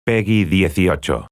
Peggy 18.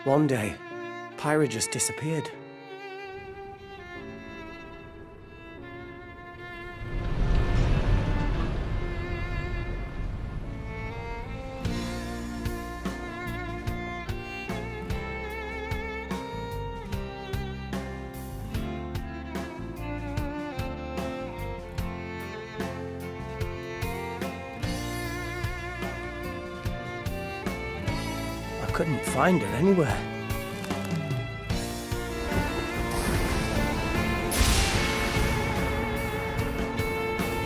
One day, Pyra just disappeared. I couldn't find her anywhere.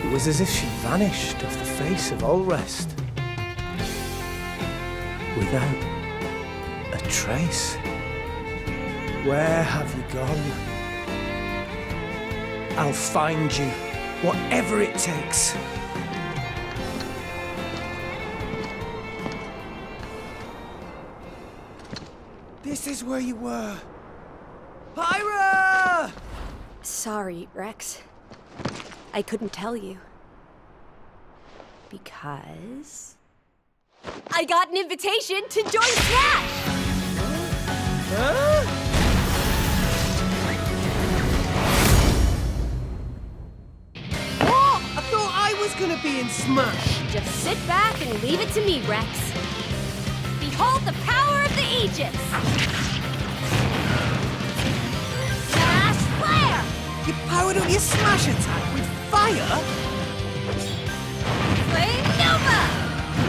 It was as if she vanished off the face of Alrest. Without a trace. Where have you gone? I'll find you, whatever it takes. This is where you were. Pyra! Sorry, Rex. I couldn't tell you. Because... I got an invitation to join Smash! Huh? What? I thought I was gonna be in Smash. Just sit back and leave it to me, Rex. Behold the power of the Aegis! Smash Flare! You powered up your Smash attack with fire? Flame Nova!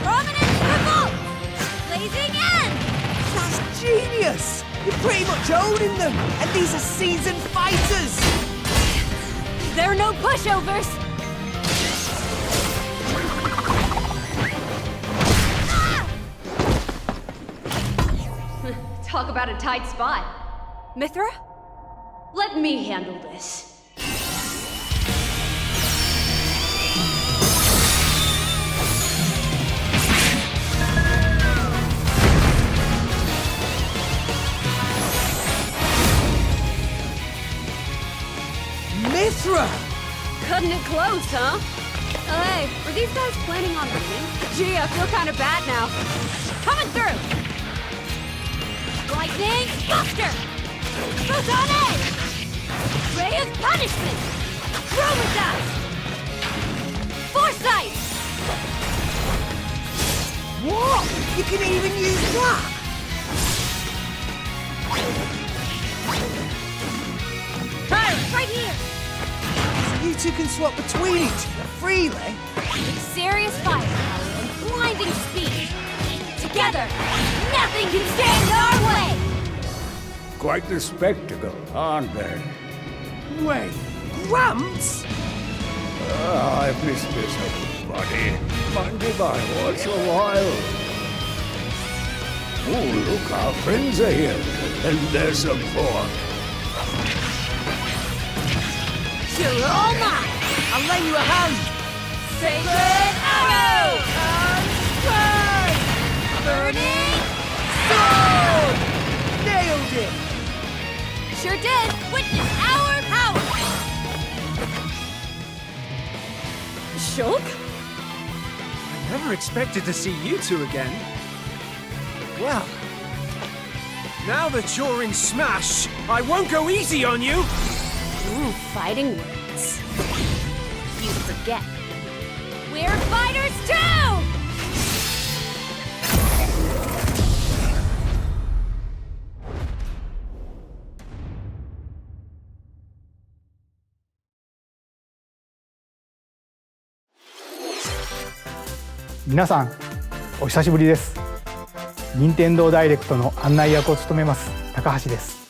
Prominence Revolt! Blazing End! That's genius! You're pretty much owning them, and these are seasoned fighters! There are no pushovers! Ah! Talk about a tight spot. Mithra? Let me handle this. Mithra! Cutting it close, huh? Hey, were these guys planning on winning? Gee, I feel kind of bad now. Coming through! Lightning Buster! Photon Edge! Ray of Punishment! Chroma Dust! Foresight! What? You can even use that? Right here! You two can swap between each other freely? With serious firepower and blinding speed. Together, nothing can stand in our way! Quite the spectacle, aren't they? Wait, Gramps? I've missed this, buddy. Mind if I watch a while? Oh, look, our friends are here. And there's some pork. You're all mine! I'll lend you a hand! Sacred Arrow! And Burning Sword! Nailed it! Sure did! Witness our power! Shulk? I never expected to see you two again. Well, now that you're in Smash, I won't go easy on you! Fighting words. You forget. We're fighters too!皆さんお久しぶりです。任天堂ダイレクトの案内役を務めます高橋です。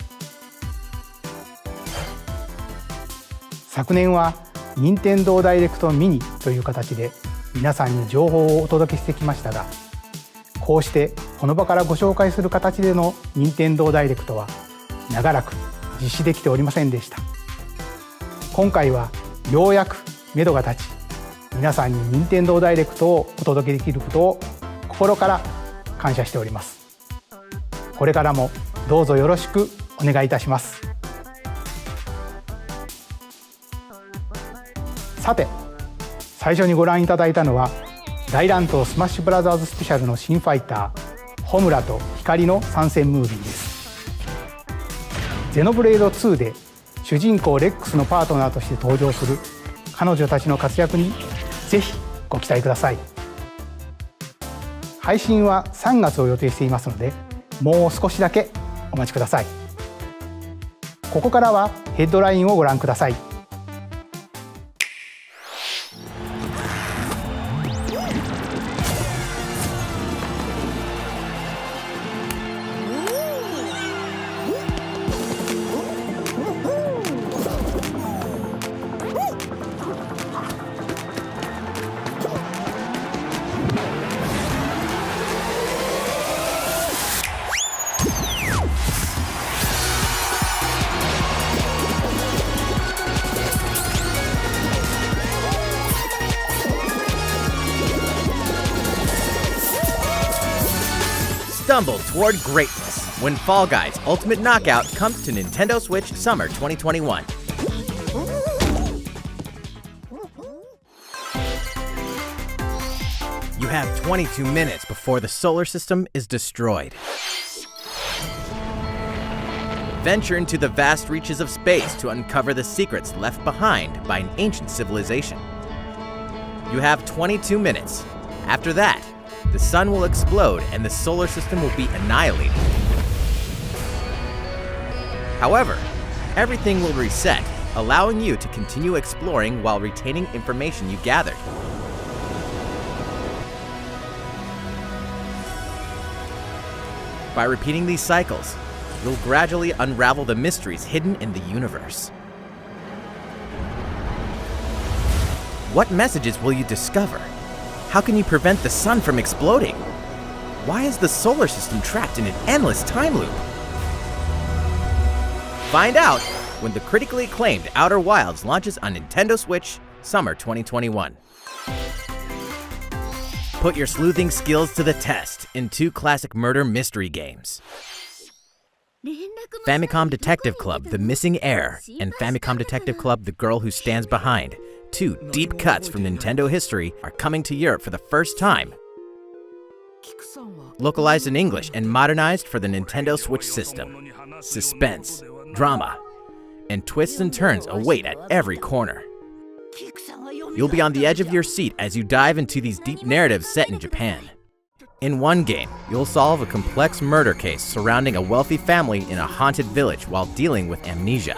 昨年は任天堂ダイレクトミニという形で皆さんに情報をお届けしてきましたが、こうしてこの場からご紹介する形での任天堂ダイレクトは長らく実施できておりませんでした。今回はようやく目処が立ち、皆さんに任天堂ダイレクトをお届けできることを心から感謝しております。これからもどうぞよろしくお願いいたします。さて、最初にご覧いただいたのは大乱闘スマッシュブラザーズスペシャルの新ファイターホムラと光の参戦ムービーです。ゼノブレード2で主人公レックスのパートナーとして登場する彼女たちの活躍にぜひご期待ください。配信は3月を予定していますので、もう少しだけお待ちください。ここからはヘッドラインをご覧ください。Stumble toward greatness when Fall Guys Ultimate Knockout comes to Nintendo Switch Summer 2021. You have 22 minutes before the solar system is destroyed. Venture into the vast reaches of space to uncover the secrets left behind by an ancient civilization. You have 22 minutes. After that, the sun will explode and the solar system will be annihilated. However, everything will reset, allowing you to continue exploring while retaining information you gathered. By repeating these cycles, you'll gradually unravel the mysteries hidden in the universe. What messages will you discover? How can you prevent the sun from exploding? Why is the solar system trapped in an endless time loop? Find out when the critically acclaimed Outer Wilds launches on Nintendo Switch Summer 2021. Put your sleuthing skills to the test in 2 classic murder mystery games. Famicom Detective Club The Missing Heir and Famicom Detective Club The Girl Who Stands Behind, 2 deep cuts from Nintendo history, are coming to Europe for the first time. Localized in English and modernized for the Nintendo Switch system. Suspense, drama, and twists and turns await at every corner. You'll be on the edge of your seat as you dive into these deep narratives set in Japan. In one game, you'll solve a complex murder case surrounding a wealthy family in a haunted village while dealing with amnesia.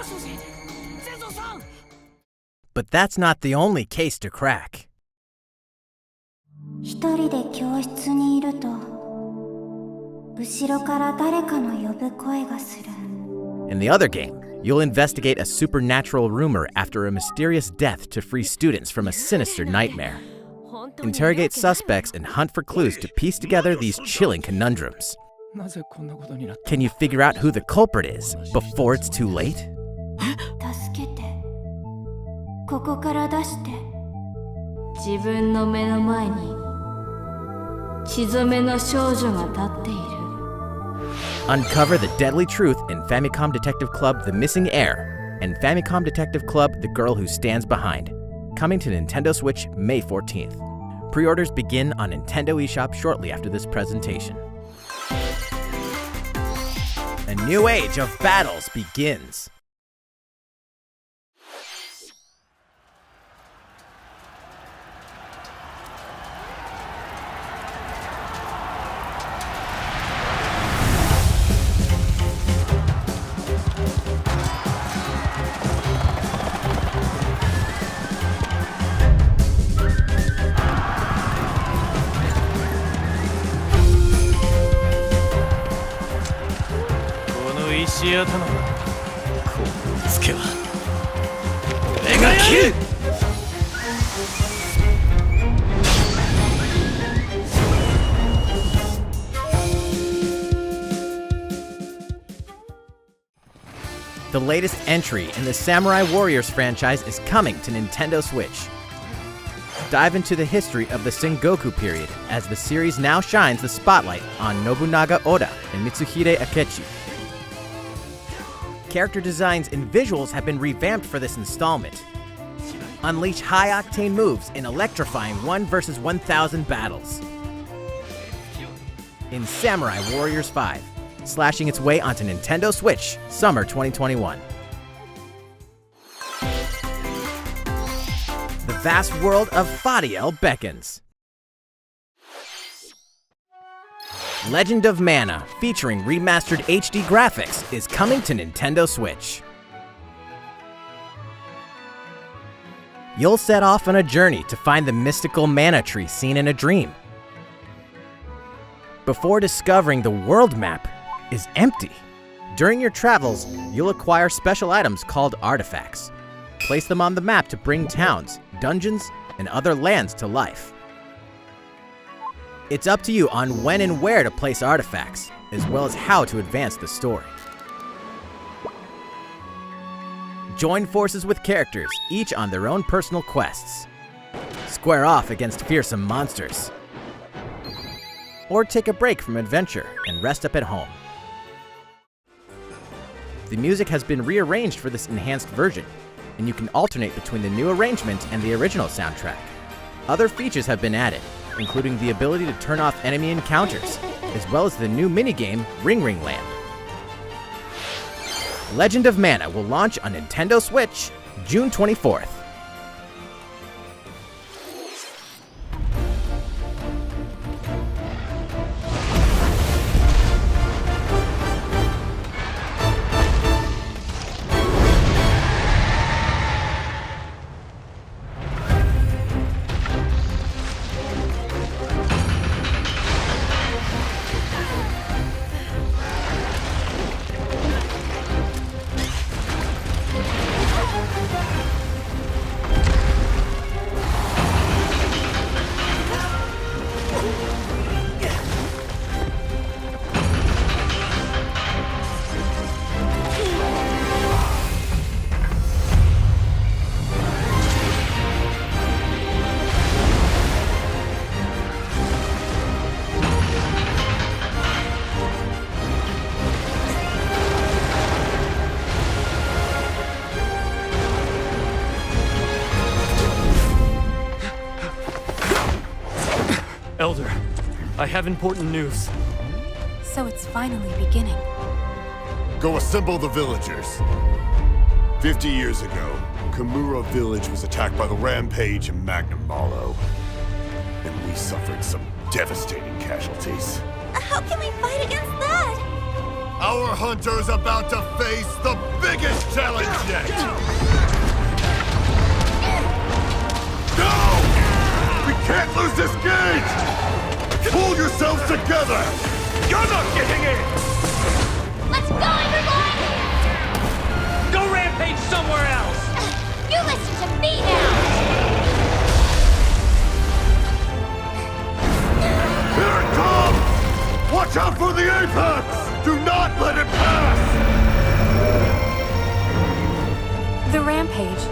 But that's not the only case to crack. 一人で教室にいると、後ろから誰かの呼ぶ声がする。In the other game, you'll investigate a supernatural rumor after a mysterious death to free students from a sinister nightmare. Interrogate suspects and hunt for clues to piece together these chilling conundrums. Can you figure out who the culprit is before it's too late? 助けて。ここから出して。自分の目の前に血染めの少女が立っている。Uncover the deadly truth in Famicom Detective Club The Missing Heir and Famicom Detective Club The Girl Who Stands Behind. Coming to Nintendo Switch May 14th. Pre-orders begin on Nintendo eShop shortly after this presentation. A new age of battles begins. The latest entry in the Samurai Warriors franchise is coming to Nintendo Switch. Dive into the history of the Sengoku period as the series now shines the spotlight on Nobunaga Oda and Mitsuhide Akechi. Character designs and visuals have been revamped for this installment. Unleash high-octane moves in electrifying 1 vs 1,000 battles. In Samurai Warriors 5, slashing its way onto Nintendo Switch, summer 2021. The vast world of Fadiel beckons. Legend of Mana, featuring remastered HD graphics, is coming to Nintendo Switch. You'll set off on a journey to find the mystical mana tree seen in a dream. Before discovering the world map is empty. During your travels, you'll acquire special items called artifacts. Place them on the map to bring towns, dungeons, and other lands to life. It's up to you on when and where to place artifacts, as well as how to advance the story. Join forces with characters, each on their own personal quests. Square off against fearsome monsters. Or take a break from adventure and rest up at home. The music has been rearranged for this enhanced version, and you can alternate between the new arrangement and the original soundtrack. Other features have been added, including the ability to turn off enemy encounters, as well as the new minigame Ring Ring Land. Legend of Mana will launch on Nintendo Switch June 24th. Elder, I have important news. So it's finally beginning. Go assemble the villagers. 50 years ago, Kamura village was attacked by the Rampage and Magnum Malo. And we suffered some devastating casualties. How can we fight against that? Our hunter's about to face the biggest challenge yet! No! We can't lose this gauge! Pull yourselves together! You're not getting in! Let's go, everyone! Go rampage somewhere else! You listen to me now! Here it comes! Watch out for the apex! Do not let it pass! The rampage.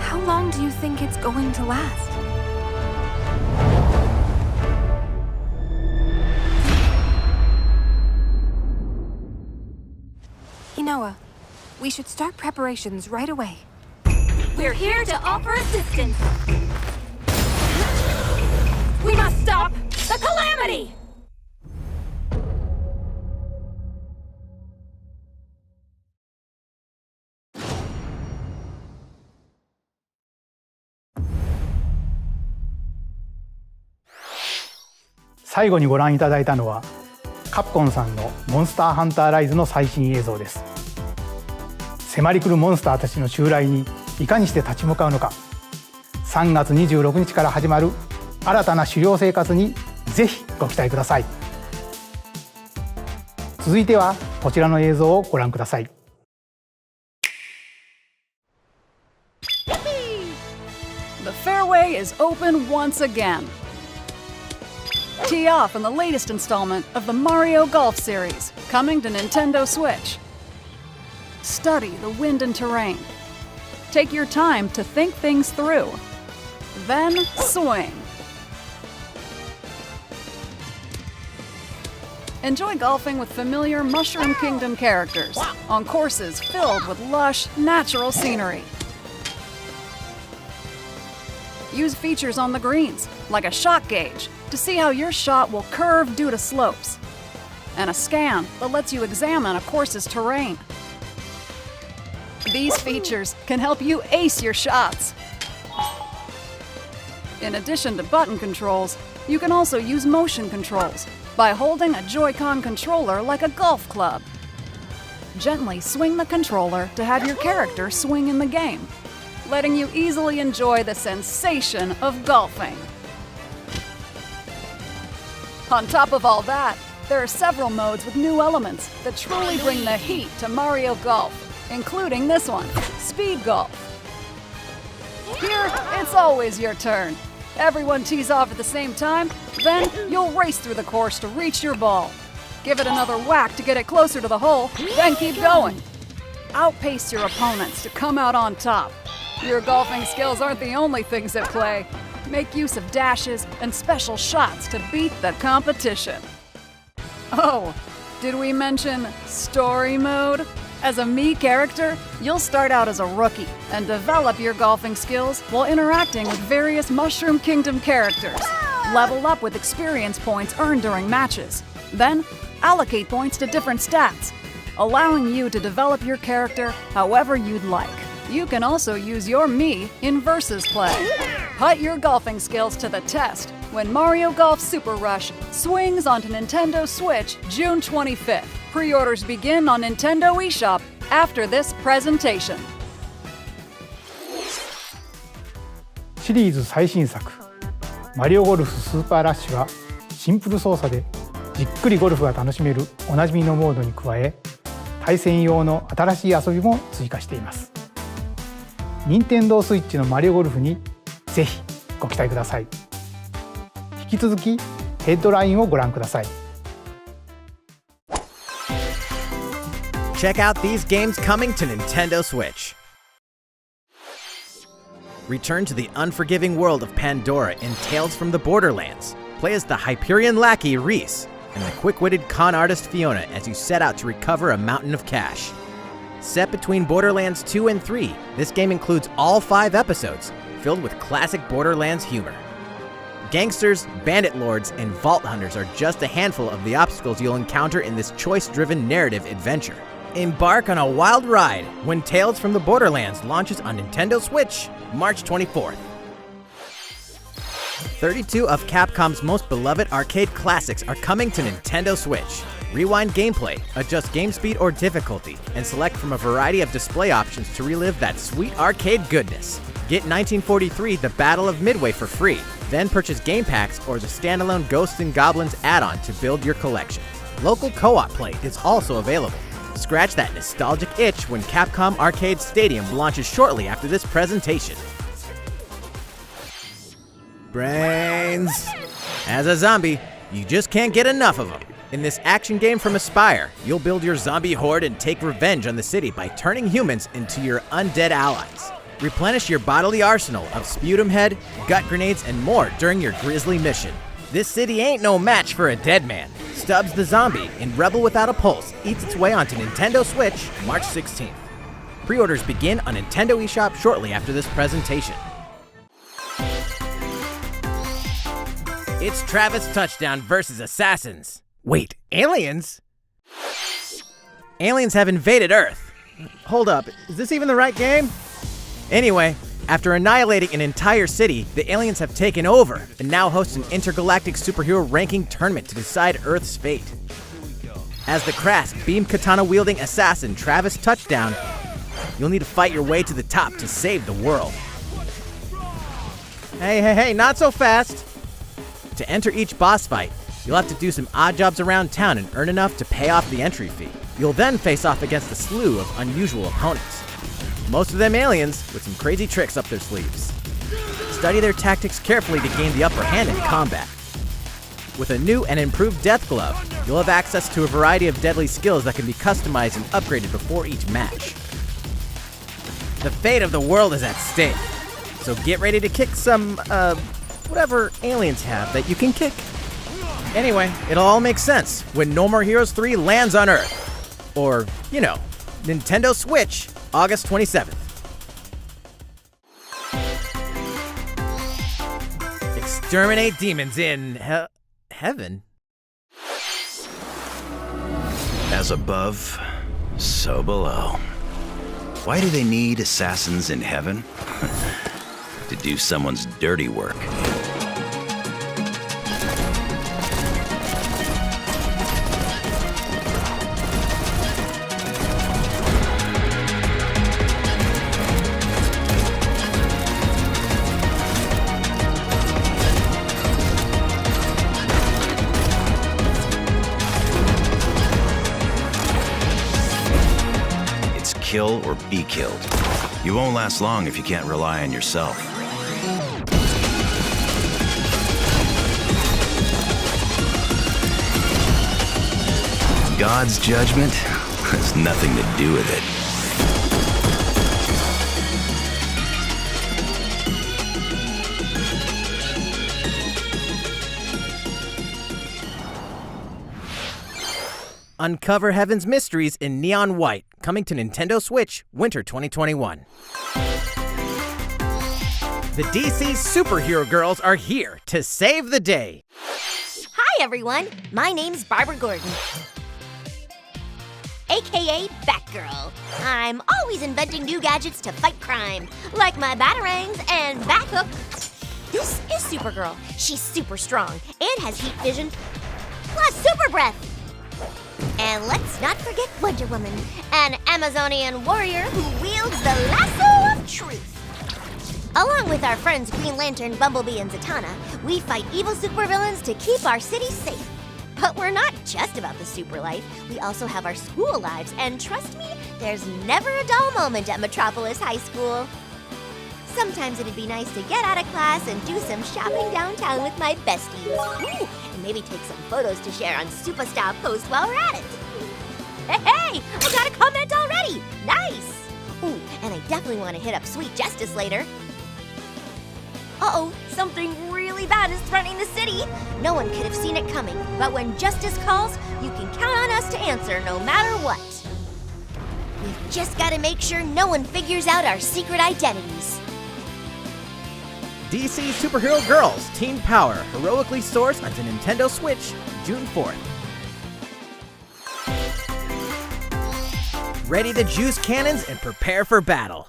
How long do you think it's going to last? Inoa, we should start preparations right away. We're here to offer assistance. We must stop the calamity!最後にご覧いただいたのはカプコンさんのモンスターハンターライズの最新映像です。迫り来るモンスターたちの襲来にいかにして立ち向かうのか、3月26日から始まる新たな狩猟生活にぜひご期待ください。続いてはこちらの映像をご覧ください。The fairway is open once again. Tee off in the latest installment of the Mario Golf series, coming to Nintendo Switch. Study the wind and terrain. Take your time to think things through. Then swing. Enjoy golfing with familiar Mushroom Kingdom characters on courses filled with lush, natural scenery. Use features on the greens, like a shot gauge, to see how your shot will curve due to slopes, and a scan that lets you examine a course's terrain. These features can help you ace your shots. In addition to button controls, you can also use motion controls by holding a Joy-Con controller like a golf club. Gently swing the controller to have your character swing in the game, letting you easily enjoy the sensation of golfing. On top of all that, there are several modes with new elements that truly bring the heat to Mario Golf, including this one, Speed Golf. Here, it's always your turn. Everyone tees off at the same time, then you'll race through the course to reach your ball. Give it another whack to get it closer to the hole, then keep going. Outpace your opponents to come out on top. Your golfing skills aren't the only things at play. Make use of dashes and special shots to beat the competition. Oh, did we mention Story Mode? As a Mii character, you'll start out as a rookie and develop your golfing skills while interacting with various Mushroom Kingdom characters. Level up with experience points earned during matches. Then, allocate points to different stats, allowing you to develop your character however you'd like. You can also use your Mii in Versus play. Put your golfing skills to the test when Mario Golf Super Rush swings onto Nintendo Switch June 25th. Pre-orders begin on Nintendo eShop after this presentation. シリーズ最新作マリオゴルフスーパーラッシュはシンプル操作でじっくりゴルフが楽しめるおなじみのモードに加え、対戦用の新しい遊びも追加しています。任天堂スイッチのマリオゴルフにぜひご期待ください。引き続きヘッドラインをご覧ください。Check out these games coming to Nintendo Switch. Return to the unforgiving world of Pandora in Tales from the Borderlands. Play as the Hyperion lackey Reese and the quick-witted con artist Fiona as you set out to recover a mountain of cash. Set between Borderlands 2 and 3, this game includes all 5 episodes, filled with classic Borderlands humor. Gangsters, bandit lords, and vault hunters are just a handful of the obstacles you'll encounter in this choice-driven narrative adventure. Embark on a wild ride when Tales from the Borderlands launches on Nintendo Switch, March 24th. 32 of Capcom's most beloved arcade classics are coming to Nintendo Switch. Rewind gameplay, adjust game speed or difficulty, and select from a variety of display options to relive that sweet arcade goodness. Get 1943 The Battle of Midway for free, then purchase game packs or the standalone Ghosts and Goblins add-on to build your collection. Local co-op play is also available. Scratch that nostalgic itch when Capcom Arcade Stadium launches shortly after this presentation. Brains! As a zombie, you just can't get enough of them. In this action game from Aspyr, you'll build your zombie horde and take revenge on the city by turning humans into your undead allies. Replenish your bodily arsenal of sputum head, gut grenades, and more during your grisly mission. This city ain't no match for a dead man. Stubbs the Zombie in Rebel Without a Pulse eats its way onto Nintendo Switch March 16th. Pre-orders begin on Nintendo eShop shortly after this presentation. It's Travis Touchdown versus Assassins. Wait, aliens? Aliens have invaded Earth. Hold up, is this even the right game? Anyway, after annihilating an entire city, the aliens have taken over and now host an intergalactic superhero ranking tournament to decide Earth's fate. As the crass, beam katana-wielding assassin Travis Touchdown, you'll need to fight your way to the top to save the world. Hey, not so fast! To enter each boss fight, you'll have to do some odd jobs around town and earn enough to pay off the entry fee. You'll then face off against a slew of unusual opponents. Most of them aliens with some crazy tricks up their sleeves. Study their tactics carefully to gain the upper hand in combat. With a new and improved Death Glove, you'll have access to a variety of deadly skills that can be customized and upgraded before each match. The fate of the world is at stake, so get ready to kick some, whatever aliens have that you can kick. Anyway, it'll all make sense when No More Heroes 3 lands on Earth. Or, you know, Nintendo Switch, August 27th. Exterminate demons in heaven? As above, so below. Why do they need assassins in heaven? To do someone's dirty work. Kill or be killed. You won't last long if you can't rely on yourself. God's judgment has nothing to do with it. Uncover Heaven's mysteries in neon white, coming to Nintendo Switch, winter 2021. The DC superhero girls are here to save the day. Hi everyone, my name's Barbara Gordon, aka Batgirl. I'm always inventing new gadgets to fight crime, like my batarangs and Bathook. This is Supergirl. She's super strong and has heat vision, plus super breath. And let's not forget Wonder Woman, an Amazonian warrior who wields the lasso of truth. Along with our friends Green Lantern, Bumblebee, and Zatanna, we fight evil supervillains to keep our city safe. But we're not just about the super life. We also have our school lives, and trust me, there's never a dull moment at Metropolis High School. Sometimes it'd be nice to get out of class and do some shopping downtown with my besties. Ooh, and maybe take some photos to share on Superstar Post while we're at it. Hey, I got a comment already! Nice! Ooh, and I definitely want to hit up Sweet Justice later. Uh-oh, something really bad is threatening the city. No one could have seen it coming, but when Justice calls, you can count on us to answer no matter what. We've just got to make sure no one figures out our secret identities. DC Superhero Girls Teen Power heroically soars onto Nintendo Switch June 4th. Ready to juice cannons and prepare for battle.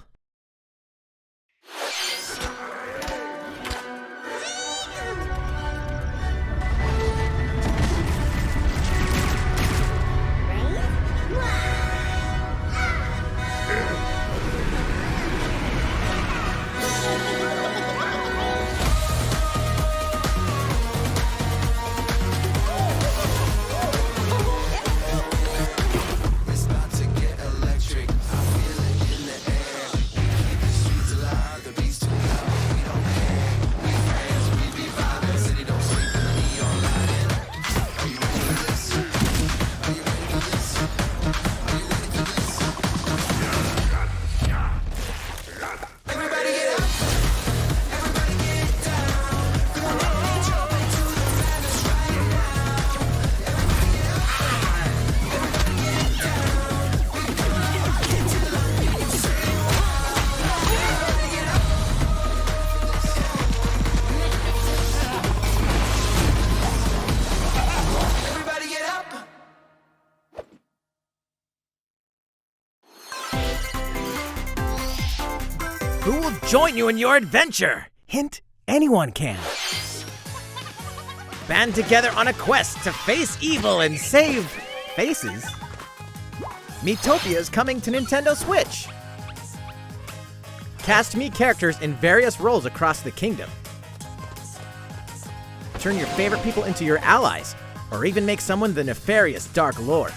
Who will join you in your adventure? Hint, anyone can. Band together on a quest to face evil and save faces. Miitopia is coming to Nintendo Switch. Cast Mii characters in various roles across the kingdom. Turn your favorite people into your allies, or even make someone the nefarious Dark Lord.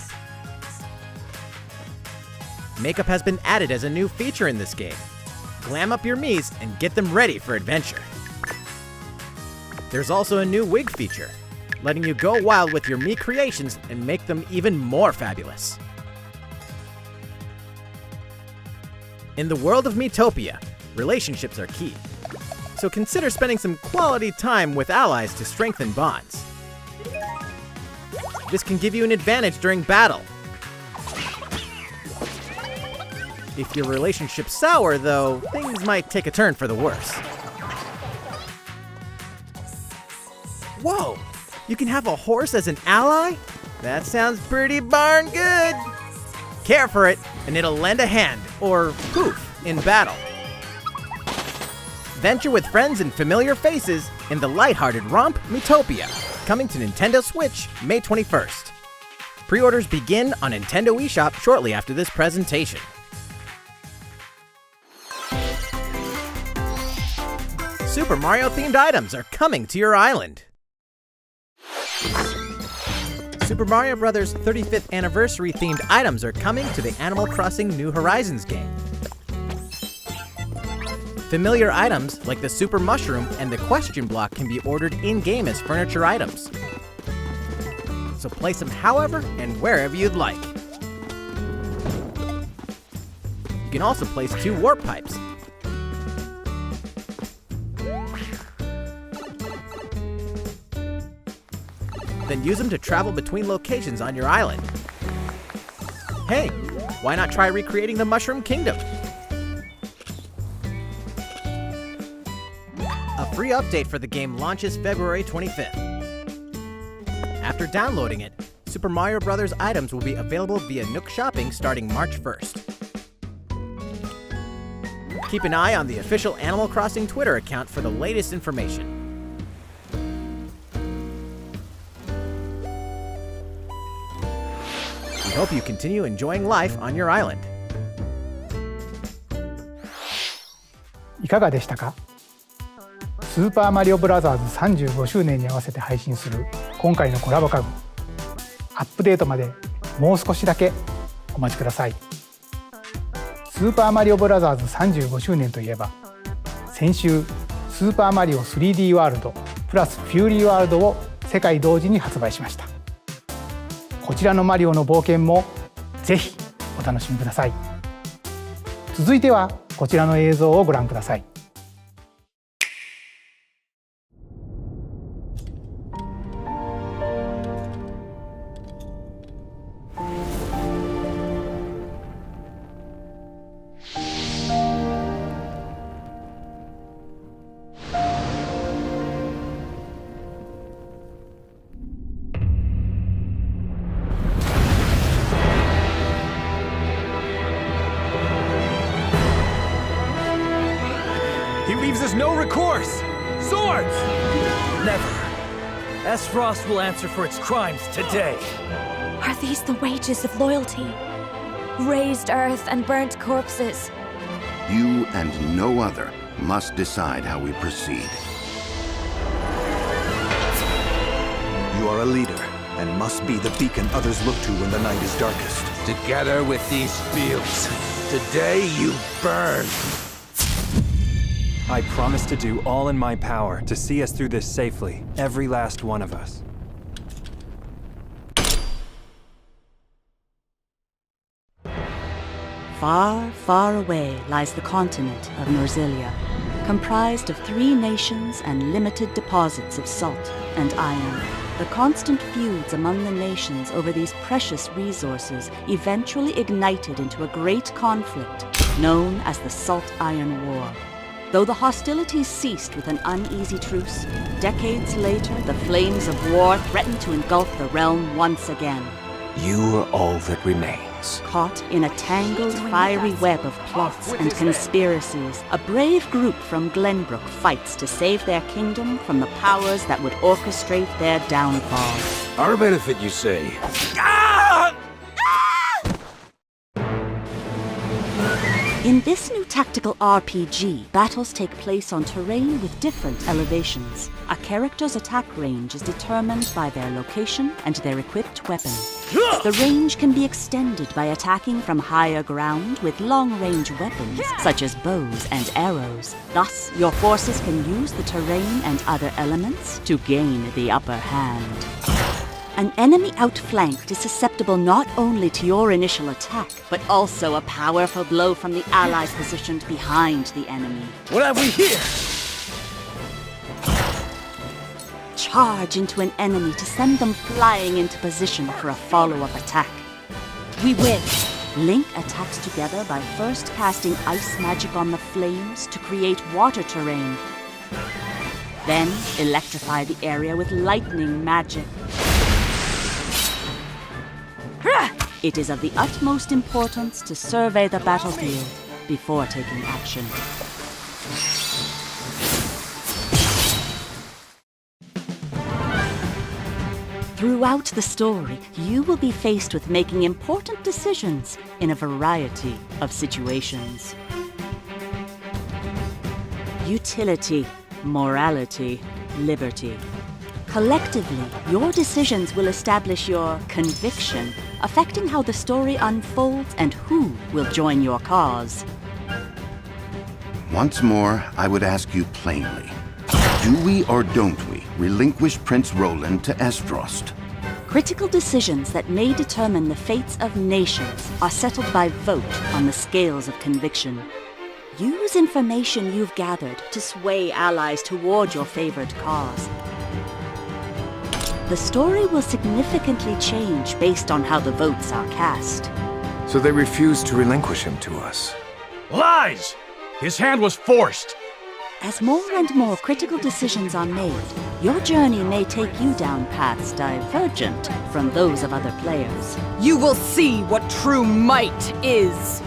Makeup has been added as a new feature in this game. Glam up your Miis and get them ready for adventure. There's also a new wig feature, letting you go wild with your Mii creations and make them even more fabulous. In the world of Miitopia, relationships are key. So consider spending some quality time with allies to strengthen bonds. This can give you an advantage during battle. If your relationship's sour, though, things might take a turn for the worse. Whoa! You can have a horse as an ally? That sounds pretty darn good! Care for it, and it'll lend a hand, or poof, in battle. Venture with friends and familiar faces in the lighthearted romp Miitopia, coming to Nintendo Switch May 21st. Pre-orders begin on Nintendo eShop shortly after this presentation. Super Mario-themed items are coming to your island. Super Mario Bros. 35th Anniversary-themed items are coming to the Animal Crossing New Horizons game. Familiar items like the Super Mushroom and the Question Block can be ordered in-game as furniture items. So place them however and wherever you'd like. You can also place 2 warp pipes. Then use them to travel between locations on your island. Hey, why not try recreating the Mushroom Kingdom? A free update for the game launches February 25th. After downloading it, Super Mario Bros. Items will be available via Nook Shopping starting March 1st. Keep an eye on the official Animal Crossing Twitter account for the latest information. We hope you continue enjoying life on your island. いかがでしたか？スーパーマリオブラザーズ35周年に合わせて配信する今回のコラボ家具。アップデートまでもう少しだけお待ちください。スーパーマリオブラザーズ35周年といえば、先週スーパーマリオ 3D ワールドプラスフューリーワールドを世界同時に発売しました。こちらのマリオの冒険もぜひお楽しみください。続いてはこちらの映像をご覧ください。He leaves us no recourse! Swords! Never. S-Frost will answer for its crimes today. Are these the wages of loyalty? Raised earth and burnt corpses. You and no other must decide how we proceed. You are a leader and must be the beacon others look to when the night is darkest. Together with these fields, today you burn. I promise to do all in my power to see us through this safely, every last one of us. Far, far away lies the continent of Norzilia, comprised of 3 nations and limited deposits of salt and iron. The constant feuds among the nations over these precious resources eventually ignited into a great conflict known as the Salt Iron War. Though the hostilities ceased with an uneasy truce, decades later the flames of war threatened to engulf the realm once again. You are all that remains. Caught in a tangled, fiery web of plots and conspiracies, a brave group from Glenbrook fights to save their kingdom from the powers that would orchestrate their downfall. Our benefit, you say? In this new tactical RPG, battles take place on terrain with different elevations. A character's attack range is determined by their location and their equipped weapon. The range can be extended by attacking from higher ground with long-range weapons, such as bows and arrows. Thus, your forces can use the terrain and other elements to gain the upper hand. An enemy outflanked is susceptible not only to your initial attack, but also a powerful blow from the ally positioned behind the enemy. What have we here? Charge into an enemy to send them flying into position for a follow-up attack. We win! Link attacks together by first casting ice magic on the flames to create water terrain. Then electrify the area with lightning magic. It is of the utmost importance to survey the battlefield before taking action. Throughout the story, you will be faced with making important decisions in a variety of situations. Utility, morality, liberty. Collectively, your decisions will establish your conviction, affecting how the story unfolds and who will join your cause. Once more, I would ask you plainly. Do we or don't we relinquish Prince Roland to Esdrost? Critical decisions that may determine the fates of nations are settled by vote on the scales of conviction. Use information you've gathered to sway allies toward your favored cause. The story will significantly change based on how the votes are cast. So they refused to relinquish him to us. Lies! His hand was forced! As more and more critical decisions are made, your journey may take you down paths divergent from those of other players. You will see what true might is.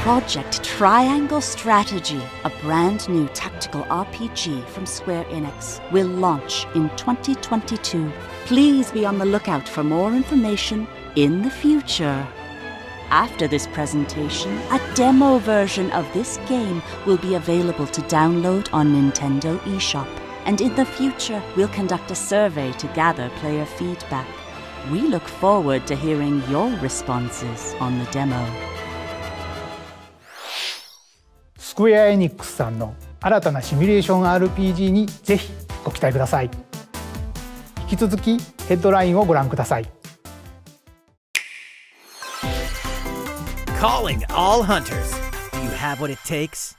Project Triangle Strategy, a brand new tactical RPG from Square Enix, will launch in 2022. Please be on the lookout for more information in the future. After this presentation, a demo version of this game will be available to download on Nintendo eShop. And in the future, we'll conduct a survey to gather player feedback. We look forward to hearing your responses on the demo. スクエア・エニックスさんの新たなシミュレーション RPG にぜひご期待ください。引き続きヘッドラインをご覧ください。Calling all hunters. Do you have what it takes?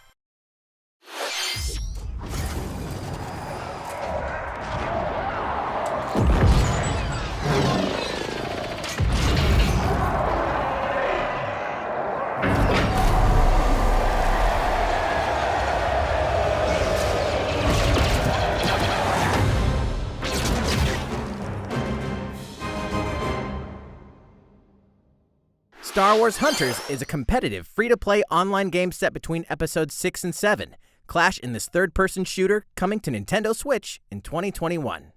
Star Wars Hunters is a competitive, free-to-play online game set between episodes 6 and 7. Clash in this third-person shooter coming to Nintendo Switch in 2021.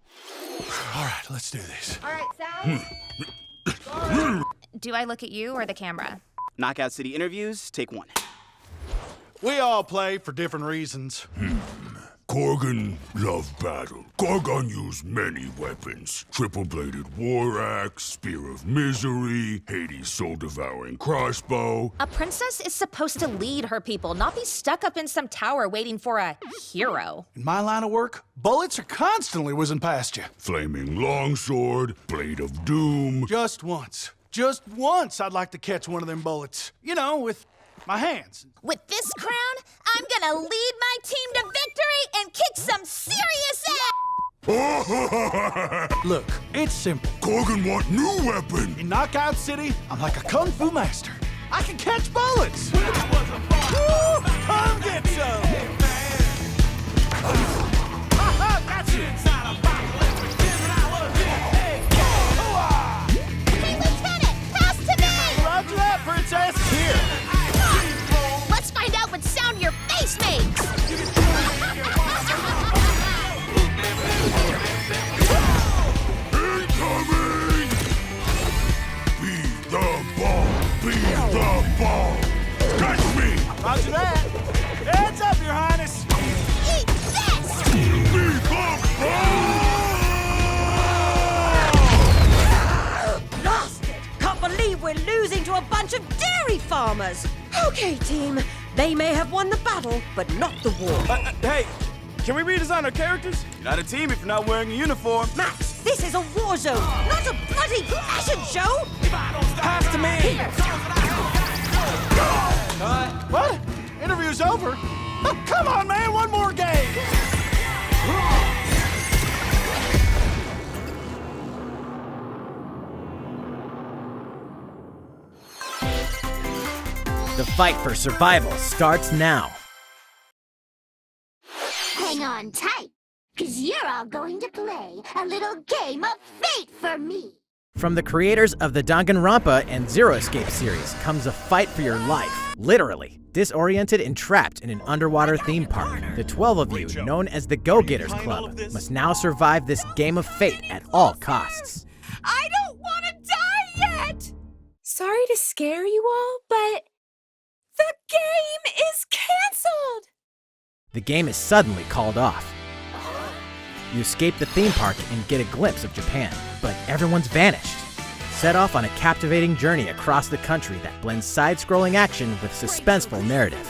All right, let's do this. All right, Sal. Do I look at you or the camera? Knockout City interviews, take one. We all play for different reasons. Korgan loved battle. Korgan used many weapons. Triple-bladed war axe, spear of misery, Hades' soul-devouring crossbow. A princess is supposed to lead her people, not be stuck up in some tower waiting for a hero. In my line of work, bullets are constantly whizzing past you. Flaming longsword, blade of doom. Just once I'd like to catch one of them bullets. You know, with my hands. With this crown, I'm gonna lead my team to victory and kick some serious ass! Look, it's simple. Korgan want new weapon! In Knockout City, I'm like a kung fu master. I can catch bullets! Woo! Come get some! That's it! Hey, Lieutenant, pass to me! Roger that, Princess! Here! Let's find out what sound your face makes! Incoming! Be the bomb! Be the bomb! farmers. Okay, team. They may have won the battle, but not the war. Hey, can we redesign our characters? You're not a team if you're not wearing a uniform. Max, this is a war zone, not a bloody fashion show! Pass to me! What? Interview's over? Oh, come on, man, one more game! The fight for survival starts now. Hang on tight, because you're all going to play a little game of fate for me. From the creators of the Danganronpa and Zero Escape series comes a fight for your life. Literally, disoriented and trapped in an underwater theme park, the 12 of you, known as the Go-Getters Club, must now survive this game of fate at all costs. I don't want to die yet! Sorry to scare you all, but the game is canceled! The game is suddenly called off. You escape the theme park and get a glimpse of Japan, but everyone's vanished. Set off on a captivating journey across the country that blends side-scrolling action with suspenseful narrative.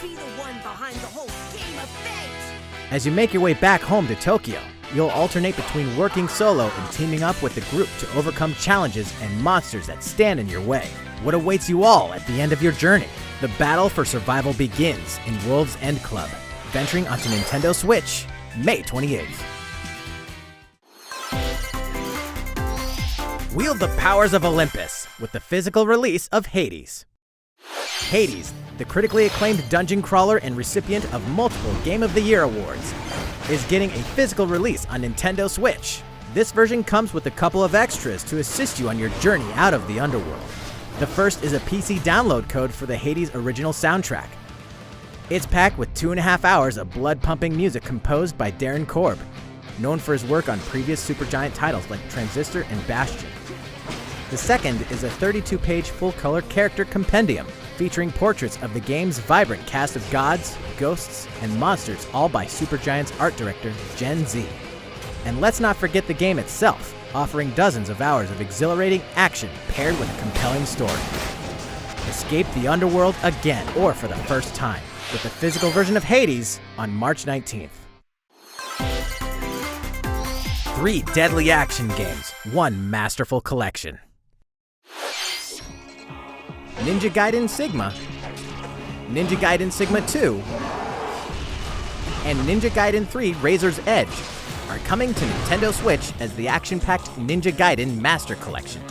As you make your way back home to Tokyo, you'll alternate between working solo and teaming up with the group to overcome challenges and monsters that stand in your way. What awaits you all at the end of your journey? The battle for survival begins in Wolves End Club, venturing onto Nintendo Switch, May 28th. Wield the powers of Olympus with the physical release of Hades. Hades, the critically acclaimed dungeon crawler and recipient of multiple Game of the Year awards, is getting a physical release on Nintendo Switch. This version comes with a couple of extras to assist you on your journey out of the underworld. The first is a PC download code for the Hades original soundtrack. It's packed with 2.5 hours of blood-pumping music composed by Darren Korb, known for his work on previous Supergiant titles like Transistor and Bastion. The second is a 32-page full-color character compendium featuring portraits of the game's vibrant cast of gods, ghosts, and monsters, all by Supergiant's art director, Gen Z. And let's not forget the game itself, offering dozens of hours of exhilarating action paired with a compelling story. Escape the underworld again, or for the first time, with the physical version of Hades on March 19th. 3 deadly action games, 1 masterful collection. Ninja Gaiden Sigma, Ninja Gaiden Sigma 2, and Ninja Gaiden 3 Razor's Edge are coming to Nintendo Switch as the action-packed Ninja Gaiden Master Collection.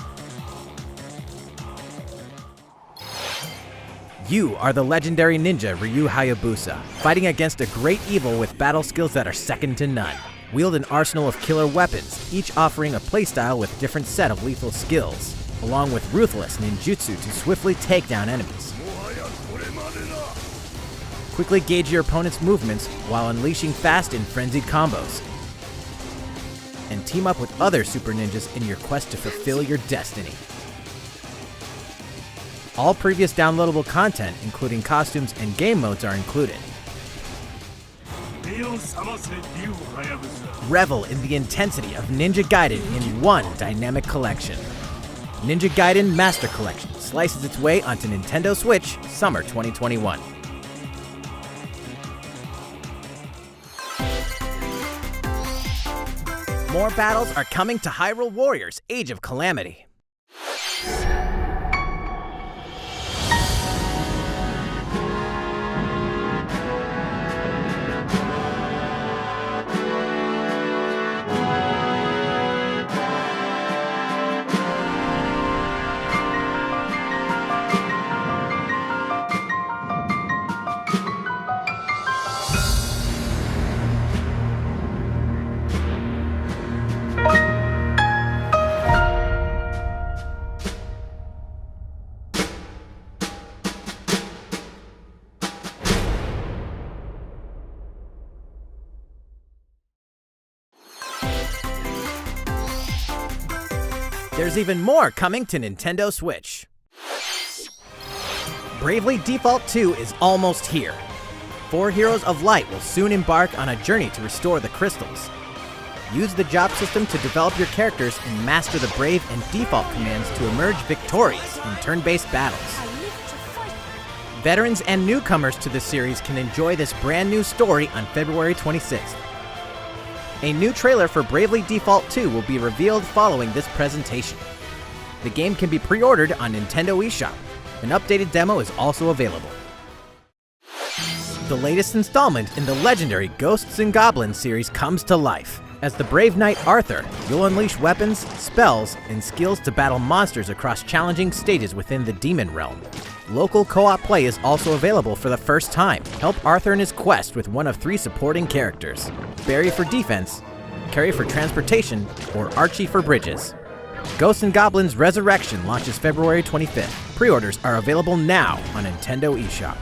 You are the legendary ninja Ryu Hayabusa, fighting against a great evil with battle skills that are second to none. Wield an arsenal of killer weapons, each offering a playstyle with a different set of lethal skills, along with ruthless ninjutsu to swiftly take down enemies. Quickly gauge your opponent's movements while unleashing fast and frenzied combos. And team up with other super ninjas in your quest to fulfill your destiny. All previous downloadable content, including costumes and game modes, are included. Revel in the intensity of Ninja Gaiden in one dynamic collection. Ninja Gaiden Master Collection slices its way onto Nintendo Switch summer 2021. More battles are coming to Hyrule Warriors: Age of Calamity. There's even more coming to Nintendo Switch. Bravely Default 2 is almost here. 4 Heroes of Light will soon embark on a journey to restore the crystals. Use the job system to develop your characters and master the Brave and Default commands to emerge victorious in turn-based battles. Veterans and newcomers to the series can enjoy this brand new story on February 26th. A new trailer for Bravely Default 2 will be revealed following this presentation. The game can be pre-ordered on Nintendo eShop. An updated demo is also available. The latest installment in the legendary Ghosts and Goblins series comes to life. As the brave knight Arthur, you'll unleash weapons, spells, and skills to battle monsters across challenging stages within the Demon Realm. Local co-op play is also available for the first time. Help Arthur in his quest with one of 3 supporting characters: Barry for defense, Carrie for transportation, or Archie for bridges. Ghosts and Goblins Resurrection launches February 25th. Pre-orders are available now on Nintendo eShop.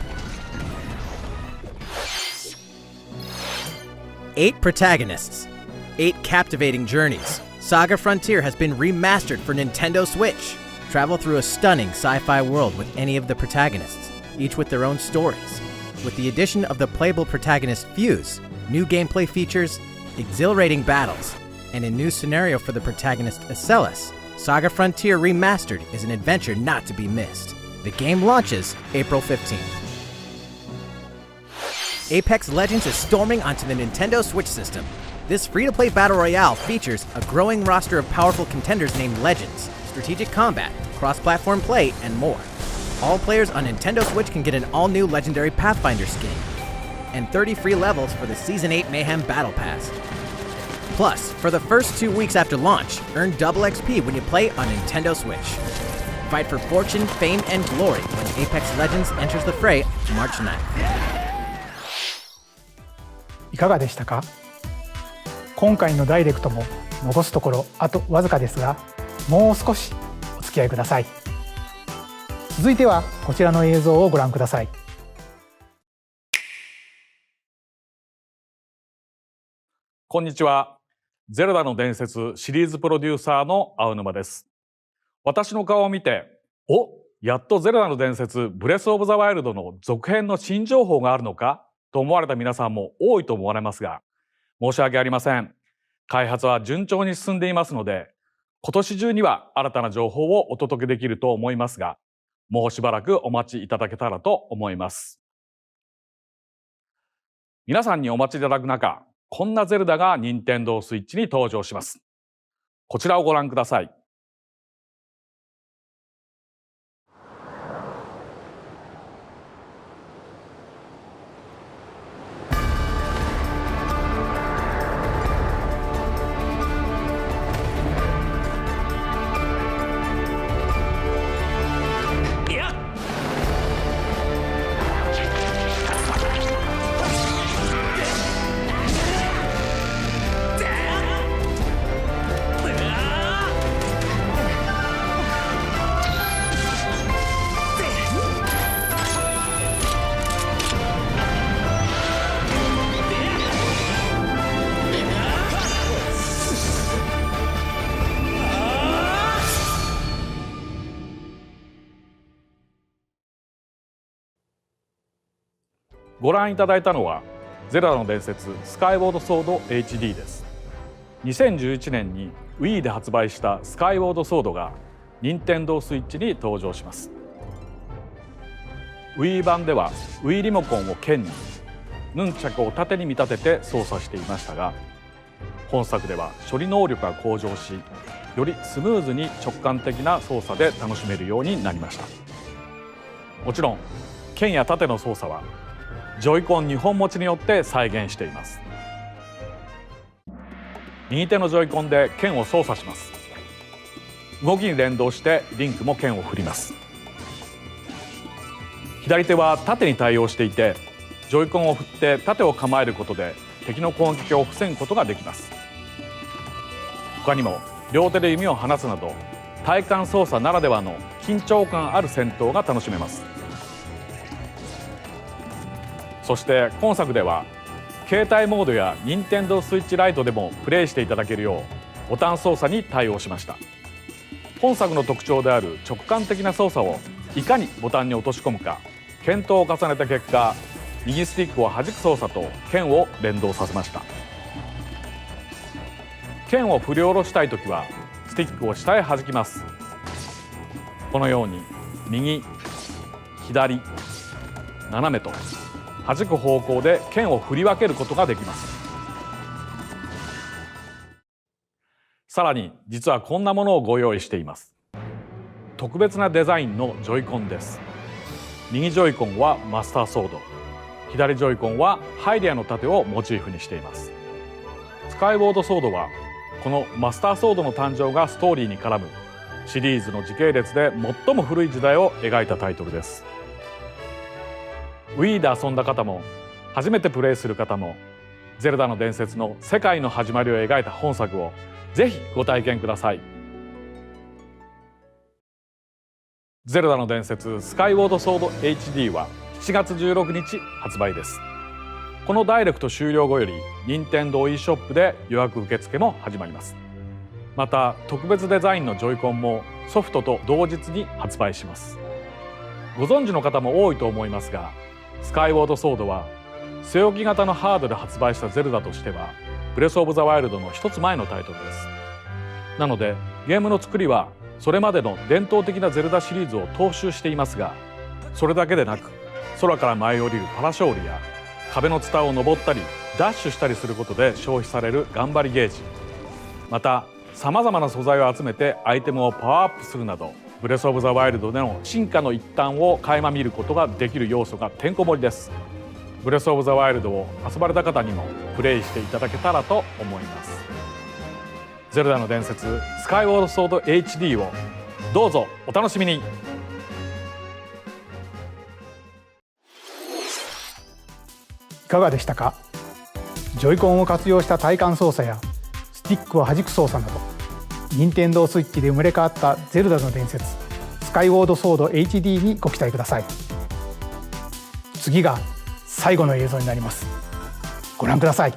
8 protagonists, 8 captivating journeys. Saga Frontier has been remastered for Nintendo Switch. Travel through a stunning sci-fi world with any of the protagonists, each with their own stories. With the addition of the playable protagonist Fuse, new gameplay features, exhilarating battles, and a new scenario for the protagonist Acellus, Saga Frontier Remastered is an adventure not to be missed. The game launches April 15th. Apex Legends is storming onto the Nintendo Switch system. This free-to-play battle royale features a growing roster of powerful contenders named Legends, strategic combat, cross-platform play, and more. All players on Nintendo Switch can get an all-new Legendary Pathfinder skin, and 30 free levels for the Season 8 Mayhem Battle Pass. Plus, for the first 2 weeks after launch, earn double XP when you play on Nintendo Switch. Fight for fortune, fame, and glory when Apex Legends enters the fray March 9th. いかがでしたか？今回のダイレクトも残すところあとわずかですが、もう少しお付き合いください。続いてはこちらの映像をご覧ください。こんにちは。ゼルダの伝説シリーズプロデューサーの青沼です。私の顔を見て、やっとゼルダの伝説ブレスオブザワイルドの続編の新情報があるのかと思われた皆さんも多いと思われますが、申し訳ありません。開発は順調に進んでいますので、今年中には新たな情報をお届けできると思いますが、もうしばらくお待ちいただけたらと思います。皆さんにお待ちいただく中、こんなゼルダが任天堂スイッチに登場します。こちらをご覧ください。ご覧いただいたのはゼルダの伝説スカイウォードソード HD です。2011年に Wii で発売したスカイウォードソードが任天堂スイッチに登場します。 Wii 版では Wii リモコンを剣にヌンチャクを縦に見立てて操作していましたが、本作では処理能力が向上し、よりスムーズに直感的な操作で楽しめるようになりました。もちろん剣や縦の操作はジョイコン2本持ちによって再現しています。右手のジョイコンで剣を操作します。動きに連動してリンクも剣を振ります。左手は縦に対応していて、ジョイコンを振って縦を構えることで敵の攻撃を防ぐことができます。他にも両手で弓を放つなど体感操作ならではの緊張感ある戦闘が楽しめます。そして今作では携帯モードや任天堂スイッチライトでもプレイしていただけるようボタン操作に対応しました。本作の特徴である直感的な操作をいかにボタンに落とし込むか検討を重ねた結果、右スティックを弾く操作と剣を連動させました。剣を振り下ろしたいときはスティックを下へ弾きます。このように右、左、斜めと弾く方向で剣を振り分けることができます。さらに実はこんなものをご用意しています。特別なデザインのジョイコンです。右ジョイコンはマスターソード、左ジョイコンはハイデアの盾をモチーフにしています。スカイウォードソードはこのマスターソードの誕生がストーリーに絡むシリーズの時系列で最も古い時代を描いたタイトルです。Wii で遊んだ方も初めてプレイする方もゼルダの伝説の世界の始まりを描いた本作をぜひご体験ください。ゼルダの伝説スカイウォードソード HD は7月16日発売です。このダイレクト終了後より任天堂 e ショップで予約受付も始まります。また特別デザインのジョイコンもソフトと同日に発売します。ご存知の方も多いと思いますが、スカイウォードソードは据え置き型のハードで発売したゼルダとしてはブレスオブザワイルドの一つ前のタイトルです。なのでゲームの作りはそれまでの伝統的なゼルダシリーズを踏襲していますが、それだけでなく空から舞い降りるパラショールや壁のツタを登ったりダッシュしたりすることで消費される頑張りゲージ、またさまざまな素材を集めてアイテムをパワーアップするなどブレスオブザワイルドでの進化の一端を垣間見ることができる要素がてんこ盛りです。ブレスオブザワイルドを遊ばれた方にもプレイしていただけたらと思います。ゼルダの伝説スカイウォードソード HD をどうぞお楽しみに。いかがでしたか。ジョイコンを活用した体感操作やスティックを弾く操作など、任天堂スイッチで生まれ変わったゼルダの伝説スカイウォードソード HD にご期待ください。次が最後の映像になります。ご覧ください。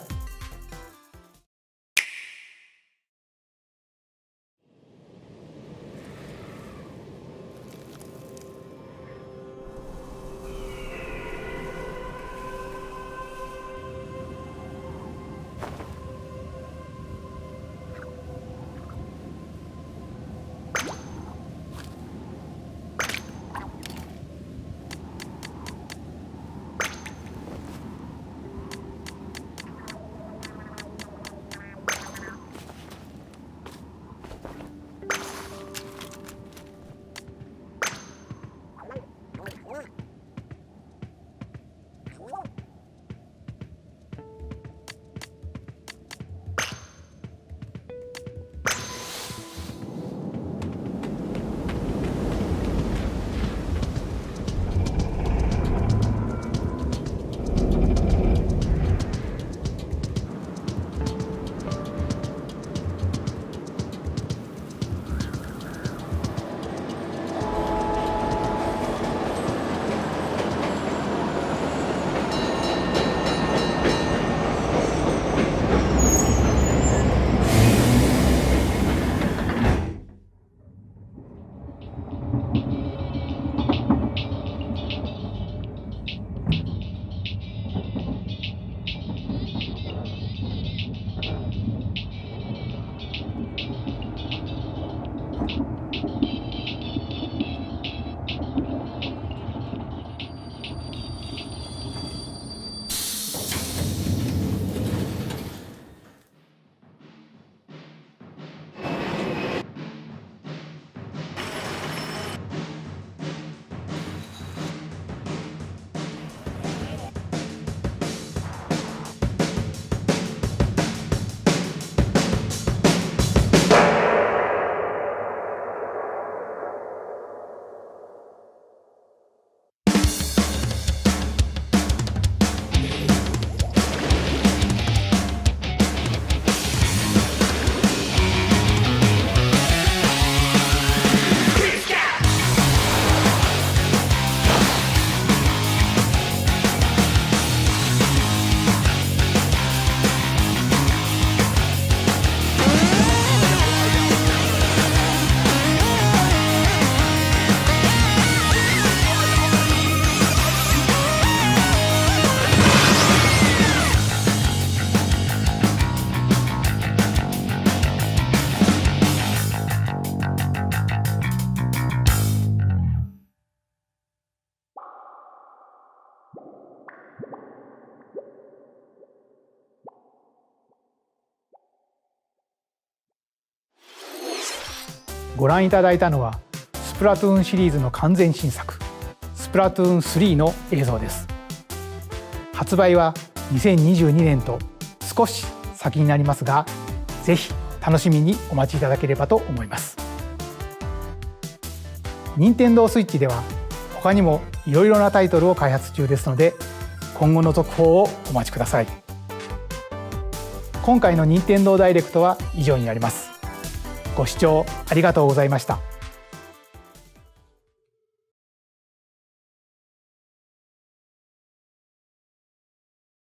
ご覧いただいたのはスプラトゥーンシリーズの完全新作スプラトゥーン3の映像です。発売は2022年と少し先になりますが、ぜひ楽しみにお待ちいただければと思います。任天堂スイッチでは他にもいろいろなタイトルを開発中ですので、今後の続報をお待ちください。今回の任天堂ダイレクトは以上になります。ご視聴ありがとうございました。